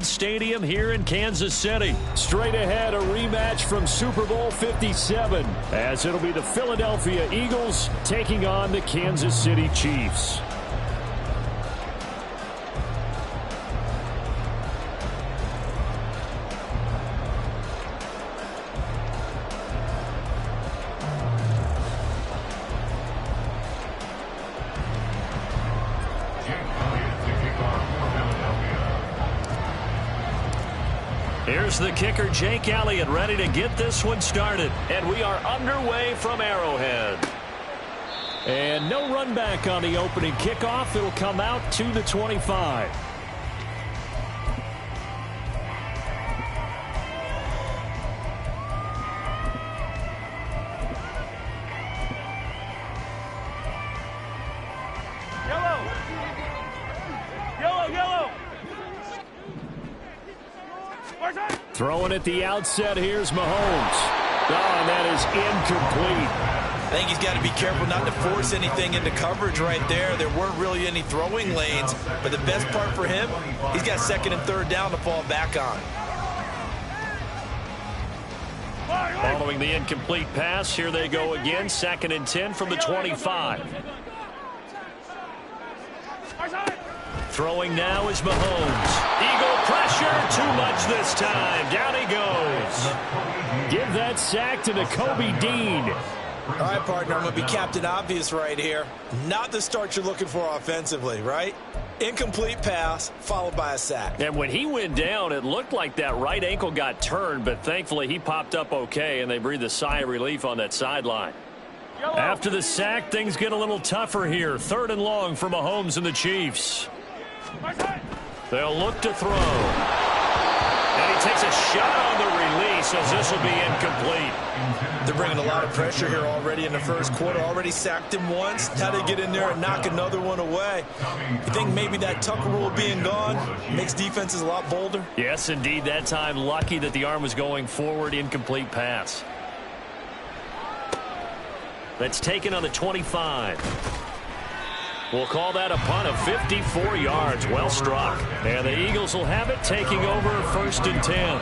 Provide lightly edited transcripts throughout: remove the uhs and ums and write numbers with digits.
Stadium here in Kansas City. Straight ahead, a rematch from Super Bowl 57, as it'll be the Philadelphia Eagles taking on the Kansas City Chiefs. Here's the kicker, Jake Elliott, ready to get this one started. And we are underway from Arrowhead. And no run back on the opening kickoff. It'll come out to the 25. Throwing at the outset, here's Mahomes. Oh, and that is incomplete. I think he's got to be careful not to force anything into coverage right there. There weren't really any throwing lanes, but the best part for him, he's got second and third down to fall back on. Following the incomplete pass, here they go again, 2nd and 10 from the 25. Throwing now is Mahomes. Eagle pressure, too much this time. Down he goes. Give that sack to Kobe Dean. All right, partner, I'm going to be Captain Obvious right here. Not the start you're looking for offensively, right? Incomplete pass, followed by a sack. And when he went down, it looked like that right ankle got turned, but thankfully he popped up okay, and they breathed a sigh of relief on that sideline. After the sack, things get a little tougher here. 3rd and long for Mahomes and the Chiefs. They'll look to throw. And he takes a shot on the release as this will be incomplete. They're bringing a lot of pressure here already in the first quarter. Already sacked him once. How to get in there and knock another one away. You think maybe that Tucker rule being gone makes defenses a lot bolder? Yes, indeed. That time lucky that the arm was going forward. Incomplete pass. That's taken on the 25. We'll call that a punt of 54 yards. Well struck. And the Eagles will have it, taking over 1st and 10.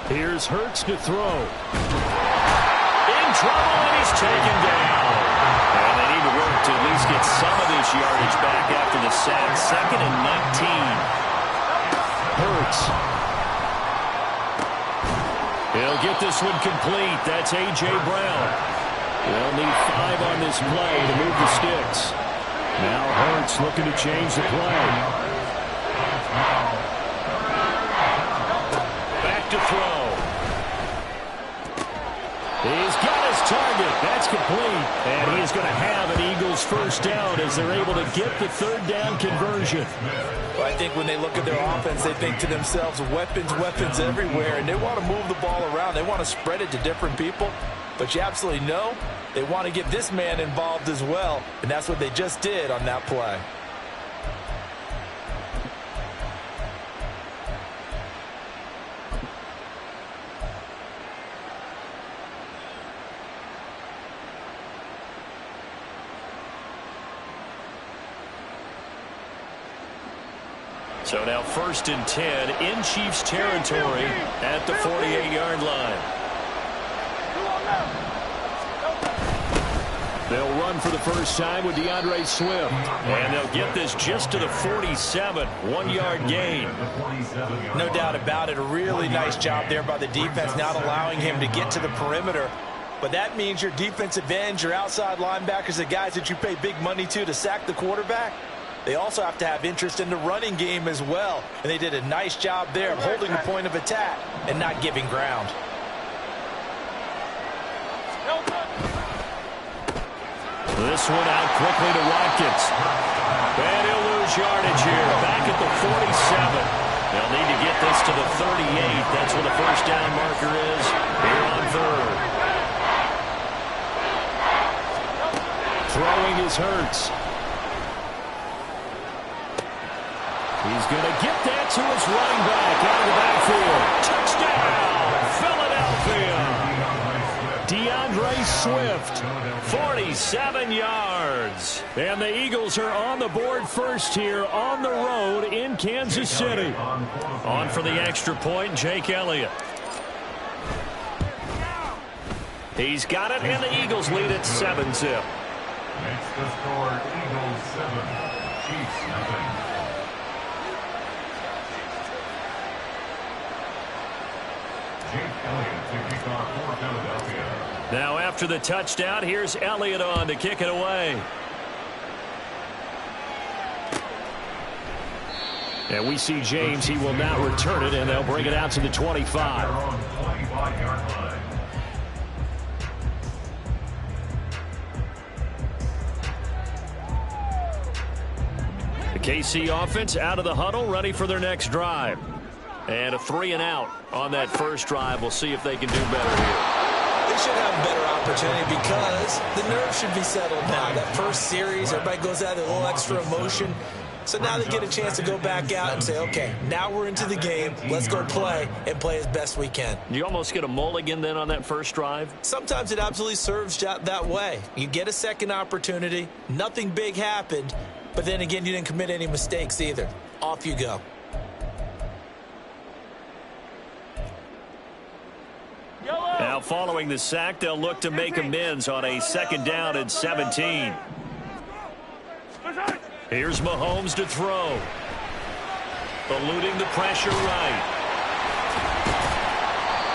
Here's Hurts to throw. In trouble, and he's taken down. And they need to work to at least get some of this yardage back after the sack. 2nd and 19. Hurts. He'll get this one complete. That's A.J. Brown. They'll need 5 on this play to move the sticks. Now Hurts looking to change the play. Back to throw. He's got his target. That's complete. And he's going to have an Eagles first down as they're able to get the 3rd down conversion. Well, I think when they look at their offense, they think to themselves, weapons, weapons everywhere, and they want to move the ball around. They want to spread it to different people. But you absolutely know they want to get this man involved as well, and that's what they just did on that play. So now 1st and 10 in Chiefs territory at the 48-yard line. They'll run for the first time with DeAndre Swift. And they'll get this just to the 47, 1-yard gain. No doubt about it. A really nice job there by the defense, not allowing him to get to the perimeter. But that means your defensive ends, your outside linebackers, the guys that you pay big money to sack the quarterback, they also have to have interest in the running game as well. And they did a nice job there of holding the point of attack and not giving ground. This one out quickly to Watkins. And he'll lose yardage here. Back at the 47. They'll need to get this to the 38. That's where the first down marker is here on 3rd. Throwing is Hurts. He's going to get that to his running back out of the backfield. Touchdown, Philadelphia. DeAndre Swift, 47 yards. And the Eagles are on the board first here on the road in Kansas City. On for the extra point, Jake Elliott. He's got it, and the Eagles lead at 7-0. Makes the score Eagles 7, Chiefs nothing. Jake Elliott to kick off for Philadelphia. Now after the touchdown, here's Elliott on to kick it away. And we see James. He will now return it, and they'll bring it out to the 25. On 25-yard line. The KC offense out of the huddle, ready for their next drive. And a 3-and-out on that first drive. We'll see if they can do better here. They should have a better opportunity because the nerves should be settled now. That first series, everybody goes out with a little extra emotion. So now they get a chance to go back out and say, okay, now we're into the game. Let's go play and play as best we can. You almost get a mulligan then on that first drive? Sometimes it absolutely serves that way. You get a second opportunity. Nothing big happened. But then again, you didn't commit any mistakes either. Off you go. Now following the sack, they'll look to make amends on a 2nd down and 17. Here's Mahomes to throw. Eluding the pressure right.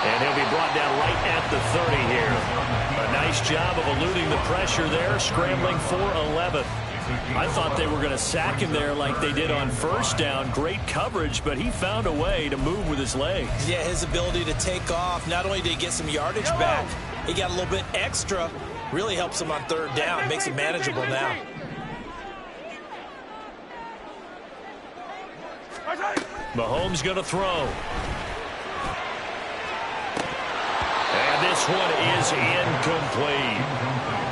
And he'll be brought down right at the 30 here. A nice job of eluding the pressure there, scrambling for 11. I thought they were going to sack him there like they did on first down. Great coverage, but he found a way to move with his legs. Yeah, his ability to take off. Not only did he get some yardage back, he got a little bit extra. Really helps him on 3rd down. Makes it manageable now. Mahomes going to throw. And this one is incomplete.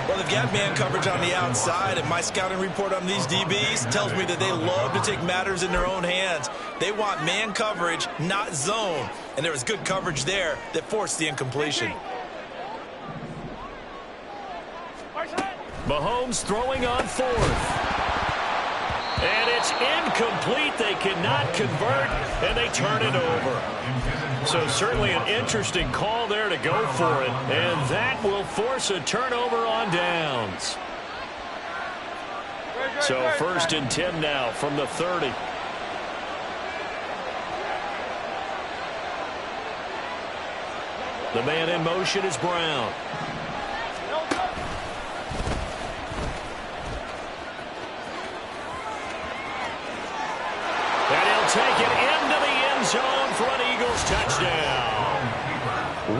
Well, they've got man coverage on the outside, and my scouting report on these DBs tells me that they love to take matters in their own hands. They want man coverage, not zone. And there was good coverage there that forced the incompletion. Mahomes throwing on 4th. And it's incomplete. They cannot convert, and they turn it over. So certainly an interesting call there to go for it, and that will force a turnover on downs. So 1st and 10 now from the 30. The man in motion is Brown. Take it into the end zone for an Eagles touchdown.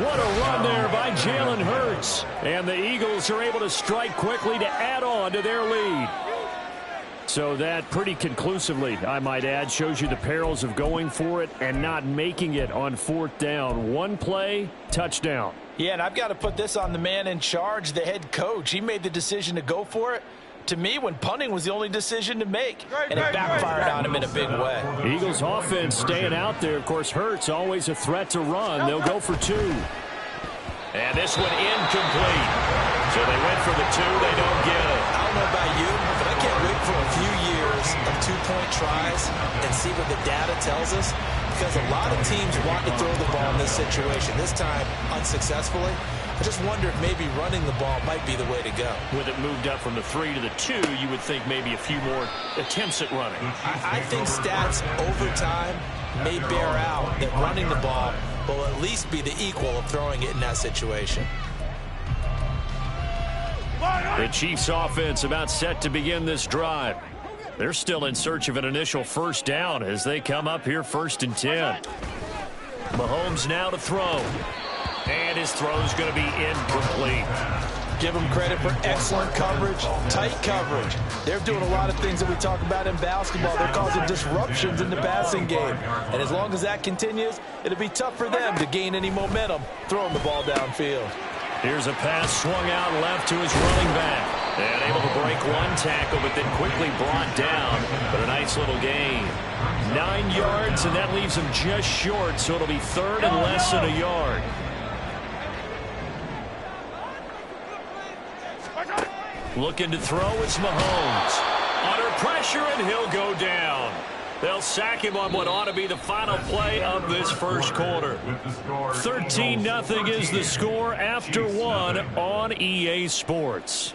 What a run there by Jalen Hurts. And the Eagles are able to strike quickly to add on to their lead. So that pretty conclusively, I might add, shows you the perils of going for it and not making it on 4th down. One play, touchdown. Yeah, and I've got to put this on the man in charge, the head coach. He made the decision to go for it. To me, when punting was the only decision to make, and it backfired on him in a big way. Eagles offense staying out there. Of course, Hurts always a threat to run. They'll go for 2. And this one incomplete. So they went for the 2. They don't get it. I don't know about you, but I can't wait for a few years of 2-point tries and see what the data tells us. Because a lot of teams want to throw the ball in this situation. This time, unsuccessfully. I just wonder if maybe running the ball might be the way to go. With it moved up from the 3 to the 2, you would think maybe a few more attempts at running. I think stats over time may bear out that running the ball will at least be the equal of throwing it in that situation. The Chiefs offense about set to begin this drive. They're still in search of an initial 1st down as they come up here 1st and 10. Mahomes now to throw. And his throw's going to be incomplete. Give them credit for excellent coverage, tight coverage. They're doing a lot of things that we talk about in basketball. They're causing disruptions in the passing game. And as long as that continues, it'll be tough for them to gain any momentum throwing the ball downfield. Here's a pass swung out left to his running back. And able to break one tackle, but then quickly brought down. But a nice little gain. 9 yards, and that leaves him just short, so it'll be third and less than a yard. Looking to throw is Mahomes. Under pressure, and he'll go down. They'll sack him on what ought to be the final play of this first quarter. 13-0 is the score after one on EA Sports.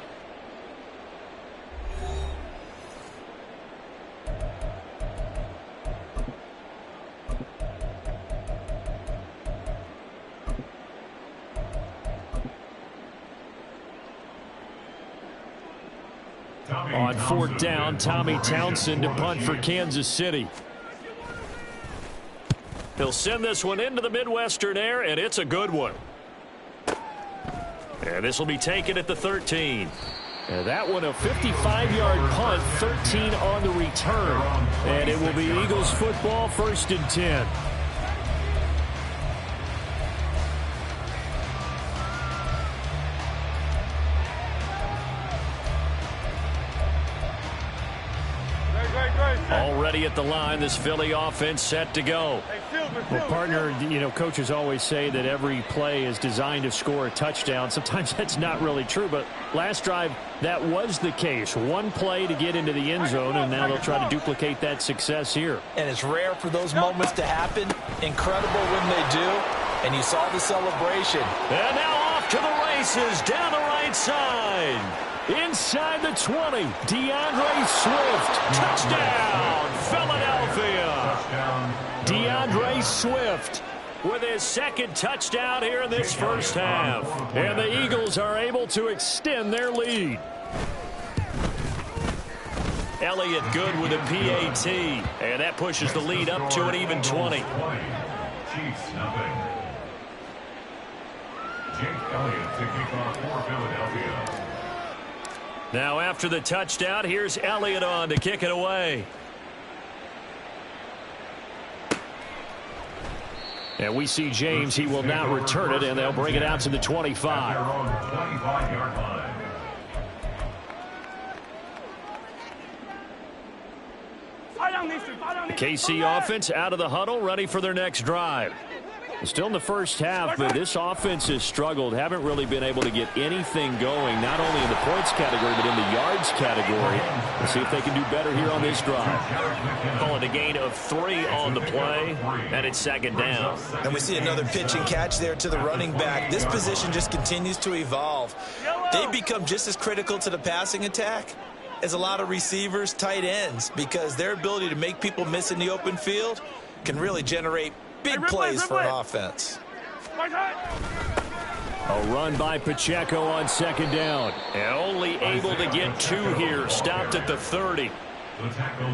On fourth down, Tommy Townsend to punt for Kansas City. He'll send this one into the Midwestern air, and it's a good one. And this will be taken at the 13. And that one a 55-yard punt, 13 on the return. And it will be Eagles football, 1st and 10. Already at the line, this Philly offense set to go. Well, partner, you know, coaches always say that every play is designed to score a touchdown. Sometimes that's not really true, but last drive, that was the case. One play to get into the end zone, and now they'll try to duplicate that success here. And it's rare for those moments to happen. Incredible when they do. And you saw the celebration. And now off to the races down the right side. Inside the 20, DeAndre Swift. Touchdown, Philadelphia. DeAndre Swift with his second touchdown here in this first half. And the Eagles are able to extend their lead. Elliott good with a PAT. And that pushes the lead up to an even 20. Chiefs, nothing. Jake Elliott to kick off for Philadelphia. Now after the touchdown, here's Elliott on to kick it away. And we see James. He will not return it, and they'll bring it out to the 25. The KC offense out of the huddle, ready for their next drive. Still in the first half, but this offense has struggled. Haven't really been able to get anything going, not only in the points category, but in the yards category. Let's see if they can do better here on this drive. Calling a gain of 3 on the play, and it's second down. And we see another pitch and catch there to the running back. This position just continues to evolve. They become just as critical to the passing attack as a lot of receivers, tight ends, because their ability to make people miss in the open field can really generate big plays for an offense. A run by Pacheco on second down. And only able to get 2 here. Stopped at the 30.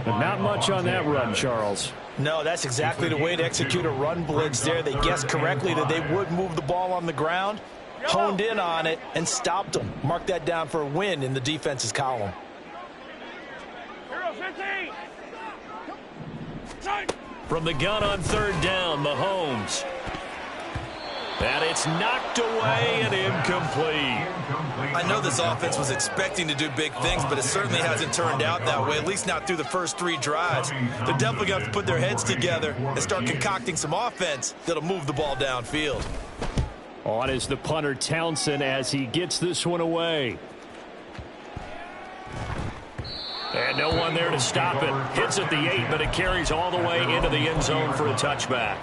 But not much on that run, Charles. No, that's exactly the way to execute a run blitz there. They guessed correctly that they would move the ball on the ground, honed in on it, and stopped them. Mark that down for a win in the defense's column. From the gun on third down, Mahomes. And it's knocked away and incomplete. I know this offense was expecting to do big things, but it certainly hasn't turned out that way, at least not through the first 3 drives. They're definitely going to have to put their heads together and start concocting some offense that'll move the ball downfield. On is the punter Townsend as he gets this one away. And no one there to stop it. Hits at the 8, but it carries all the way into the end zone for a touchback.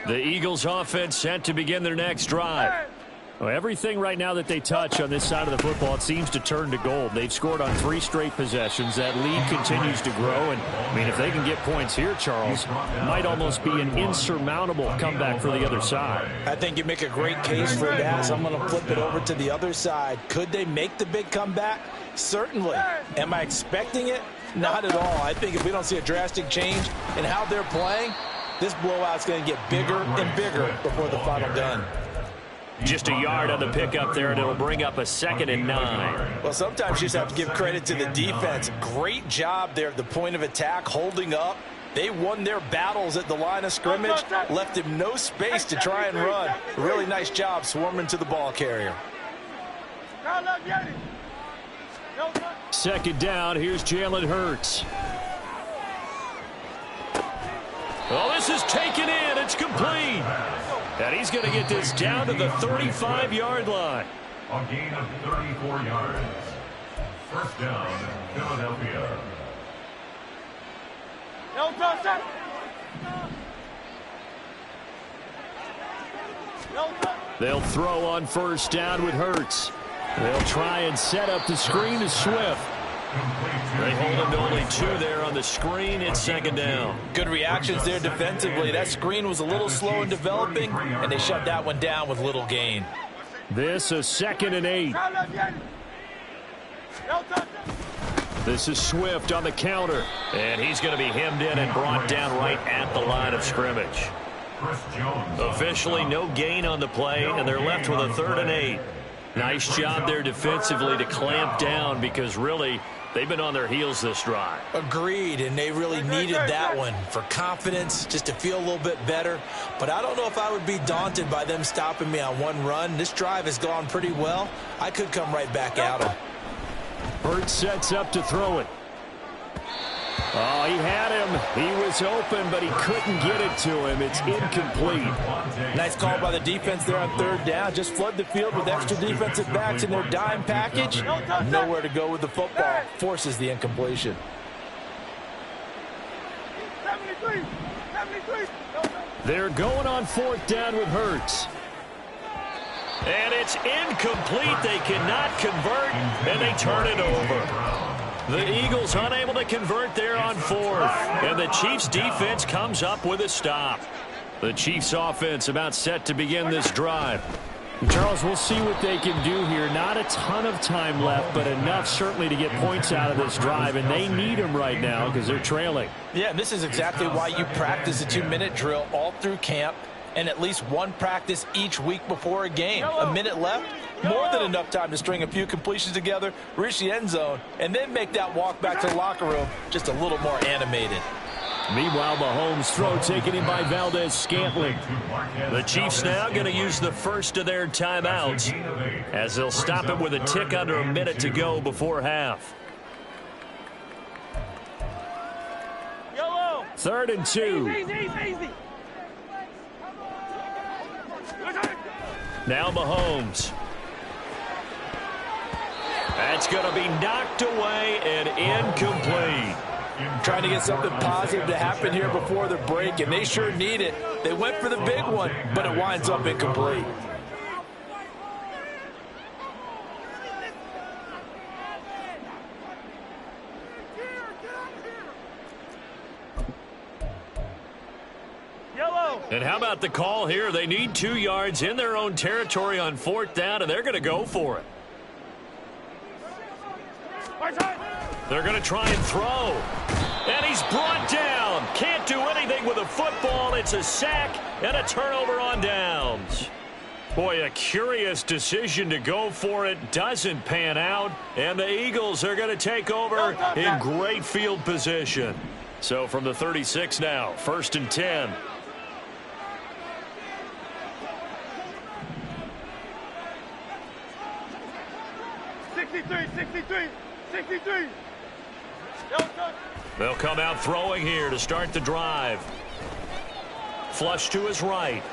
The Eagles offense set to begin their next drive. Well, everything right now that they touch on this side of the football, it seems to turn to gold. They've scored on 3 straight possessions. That lead continues to grow. And, I mean, if they can get points here, Charles, it might almost be an insurmountable comeback for the other side. I think you make a great case for that. So I'm going to flip it over to the other side. Could they make the big comeback? Certainly. Am I expecting it? Not at all. I think if we don't see a drastic change in how they're playing, this blowout's going to get bigger and bigger before the final gun. Just a yard on the pickup there, and it'll bring up a 2nd and 9. Well, sometimes you just have to give credit to the defense. Great job there at the point of attack, holding up. They won their battles at the line of scrimmage, left him no space to try and run. Really nice job swarming to the ball carrier. 2nd down, here's Jalen Hurts. Well, this is taken in. It's complete. And he's going to get this down to the 35-yard line. A gain of 34 yards. First down, Philadelphia. They'll throw on 1st down with Hurts. They'll try and set up the screen to Swift. They hold him to only 2 there on the screen. It's 2nd down. Good reactions there defensively. That screen was a little slow in developing, and they shut that one down with little gain. This is 2nd and 8. This is Swift on the counter. And he's going to be hemmed in and brought down right at the line of scrimmage. Officially no gain on the play, and they're left with a 3rd and 8. Nice job there defensively to clamp down, because really they've been on their heels this drive. Agreed, and they really needed that one for confidence, just to feel a little bit better. But I don't know if I would be daunted by them stopping me on one run. This drive has gone pretty well. I could come right back at them. Hurts sets up to throw it. Oh, he had him. He was open, but he couldn't get it to him. It's incomplete. Nice call by the defense there on 3rd down. Just flood the field with extra defensive backs in their dime package. Nowhere to go with the football. Forces the incompletion. They're going on 4th down with Hurts. And it's incomplete. They cannot convert, and they turn it over. The Eagles unable to convert there on 4th. And the Chiefs defense comes up with a stop. The Chiefs offense about set to begin this drive. Charles, we'll see what they can do here. Not a ton of time left, but enough certainly to get points out of this drive, and they need them right now because they're trailing. Yeah, and this is exactly why you practice a 2-minute drill all through camp, and at least one practice each week before a game. A minute left, more than enough time to string a few completions together, reach the end zone, and then make that walk back to the locker room just a little more animated. Meanwhile, Mahomes' throw taken in by Valdez-Scantling. The Chiefs now going to use the first of their timeouts, as they'll stop it with a tick under a minute to go before half. 3rd and 2. Now Mahomes. That's going to be knocked away and incomplete. Trying to get something positive to happen here before the break, and they sure need it. They went for the big one, but it winds up incomplete. And how about the call here? They need 2 yards in their own territory on 4th down, and they're going to go for it. They're going to try and throw. And he's brought down. Can't do anything with a football. It's a sack and a turnover on downs. Boy, a curious decision to go for it. Doesn't pan out. And the Eagles are going to take over in great field position. So from the 36 now, 1st and 10. They'll come out throwing here to start the drive. Flush to his right.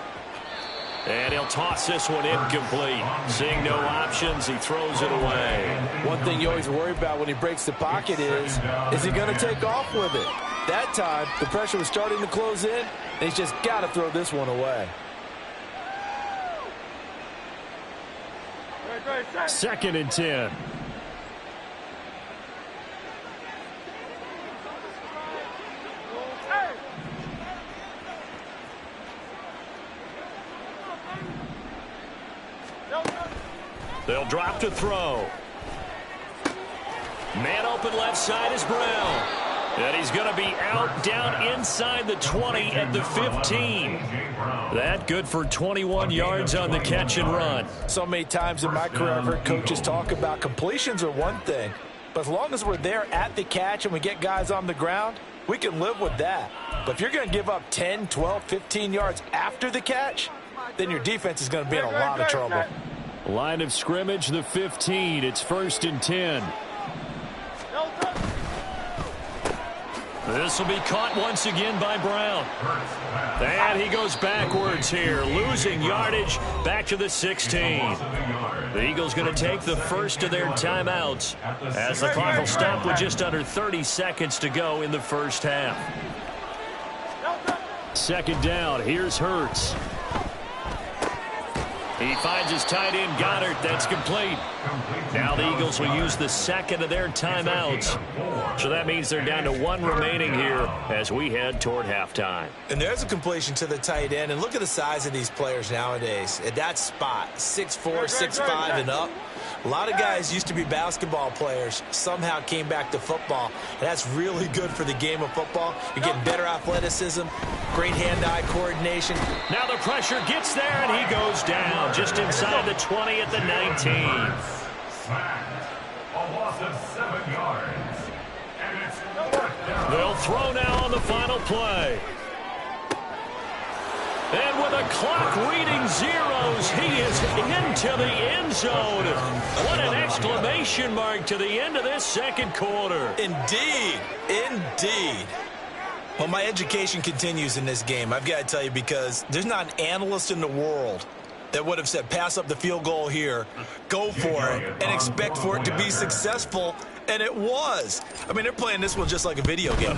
And he'll toss this one incomplete. Seeing no options, he throws it away. One thing you always worry about when he breaks the pocket is he going to take off with it? That time, the pressure was starting to close in, and he's just got to throw this one away. 2nd and 10. They'll drop to throw. Man open left side is Brown. And he's going to be out down inside the 20 at the 15. That good for 21 yards on the catch and run. So many times in my career I've heard coaches talk about completions are one thing, but as long as we're there at the catch and we get guys on the ground, we can live with that. But if you're going to give up 10, 12, 15 yards after the catch, then your defense is going to be in a lot of trouble. Line of scrimmage, the 15. It's 1st and 10. This will be caught once again by Brown. And he goes backwards here, losing yardage back to the 16. The Eagles going to take the first of their timeouts as the clock will stop with just under 30 seconds to go in the first half. 2nd down. Here's Hurts. He finds his tight end, Goddard. That's complete. Now the Eagles will use the second of their timeouts. So that means they're down to 1 remaining here as we head toward halftime. And there's a completion to the tight end. And look at the size of these players nowadays. At that spot, 6'4", 6'5", and up. A lot of guys used to be basketball players, somehow came back to football. And that's really good for the game of football. You're getting better athleticism, great hand-eye coordination. Now the pressure gets there, and he goes down just inside the 20 at the 19. A loss of 7 yards. And it's 4th down. They'll throw now on the final play. And with a clock reading zeros, he is into the end zone. What an exclamation mark to the end of this second quarter. Indeed. Indeed. Well, my education continues in this game, I've got to tell you, because there's not an analyst in the world that would have said pass up the field goal here, go for it, and expect for it to be successful. And it was. I mean, they're playing this one just like a video game.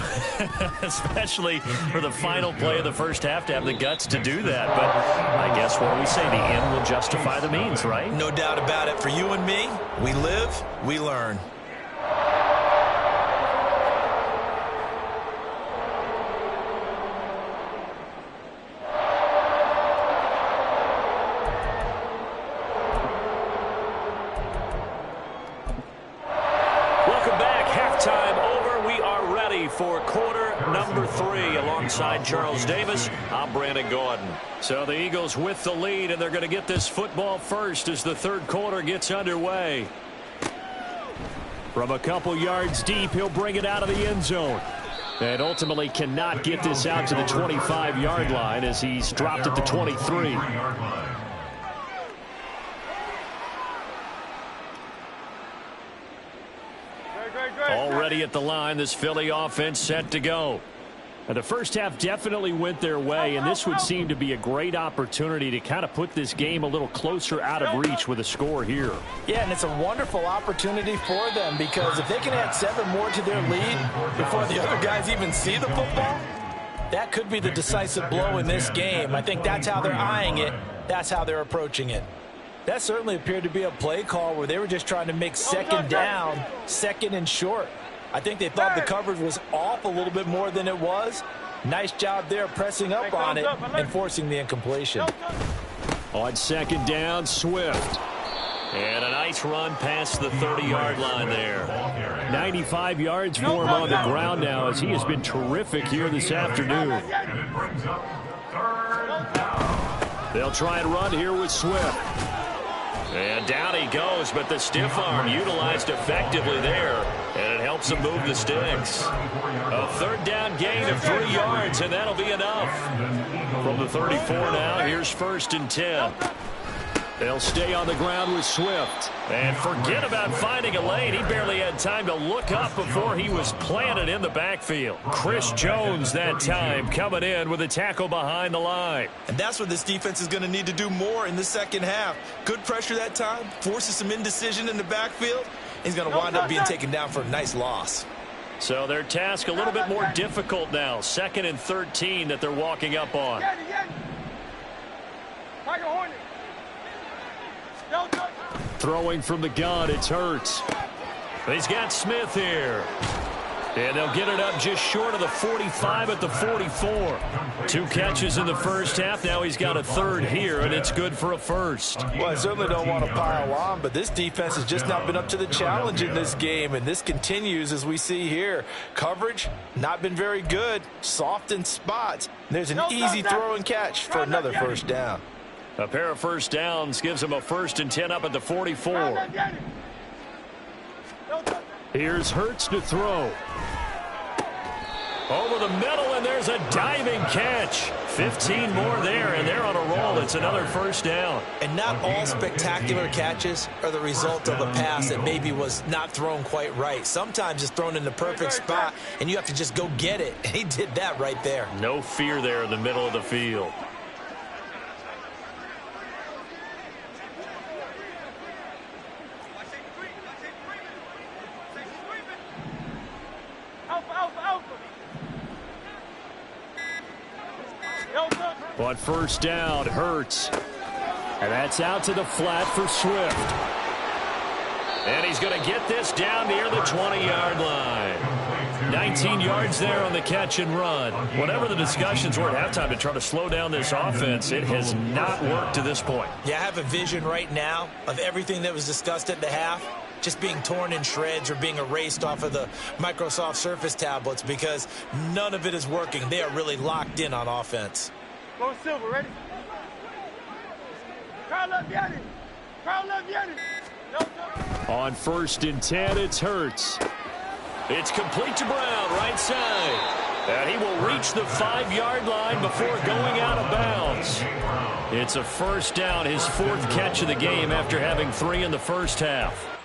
Especially for the final play of the first half to have the guts to do that. But I guess what we say, the end will justify the means, right? No doubt about it. For you and me, we live, we learn. For quarter number 3 alongside Charles Davis, I'm Brandon Gordon. So the Eagles with the lead, and they're going to get this football first as the third quarter gets underway. From a couple yards deep, he'll bring it out of the end zone. And ultimately cannot get this out to the 25-yard line as he's dropped at the 23. Already at the line, this Philly offense set to go. And the first half definitely went their way, and this would seem to be a great opportunity to kind of put this game a little closer out of reach with a score here. Yeah, and it's a wonderful opportunity for them, because if they can add 7 more to their lead before the other guys even see the football, that could be the decisive blow in this game. I think that's how they're eyeing it. That's how they're approaching it. That certainly appeared to be a play call where they were just trying to make second down, second and short. I think they thought the coverage was off a little bit more than it was. Nice job there pressing up on it and forcing the incompletion. On second down, Swift. And a nice run past the 30-yard line there. 95 yards for him on the ground now as he has been terrific here this afternoon. And it brings up 3rd down. They'll try and run here with Swift. And down he goes, but the stiff arm utilized effectively there, and it helps him move the sticks. A 3rd down gain of 3 yards, and that'll be enough. From the 34 now, here's 1st and 10. They'll stay on the ground with Swift. And forget about finding a lane. He barely had time to look up before he was planted in the backfield. Chris Jones that time coming in with a tackle behind the line. And that's what this defense is going to need to do more in the second half. Good pressure that time, forces some indecision in the backfield. He's going to wind up being taken down for a nice loss. So their task a little bit more difficult now. 2nd and 13 that they're walking up on. Throwing from the gun, it's Hurts. He's got Smith here. And they'll get it up just short of the 45 at the 44. 2 catches in the first half. Now he's got a third here, and it's good for a first. Well, I certainly don't want to pile on, but this defense has just not been up to the challenge in this game, and this continues as we see here. Coverage, not been very good. Soft in spots. There's an easy throw and catch for another first down. A pair of first downs gives him a 1st and 10 up at the 44. Here's Hurts to throw. Over the middle, and there's a diving catch. 15 more there, and they're on a roll. It's another first down. And not all spectacular catches are the result of a pass that maybe was not thrown quite right. Sometimes it's thrown in the perfect spot, and you have to just go get it. And he did that right there. No fear there in the middle of the field. On first down, Hurts. And that's out to the flat for Swift. And he's going to get this down near the 20-yard line. 19 yards there on the catch and run. Whatever the discussions were at halftime to try to slow down this offense, it has not worked to this point. Yeah, I have a vision right now of everything that was discussed at the half just being torn in shreds or being erased off of the Microsoft Surface tablets because none of it is working. They are really locked in on offense. Go Silver, ready? Carl up, get it. Carl up, get it. On 1st and 10, it's Hurts. It's complete to Brown, right side. And he will reach the 5-yard line before going out of bounds. It's a first down, his 4th catch of the game after having 3 in the first half.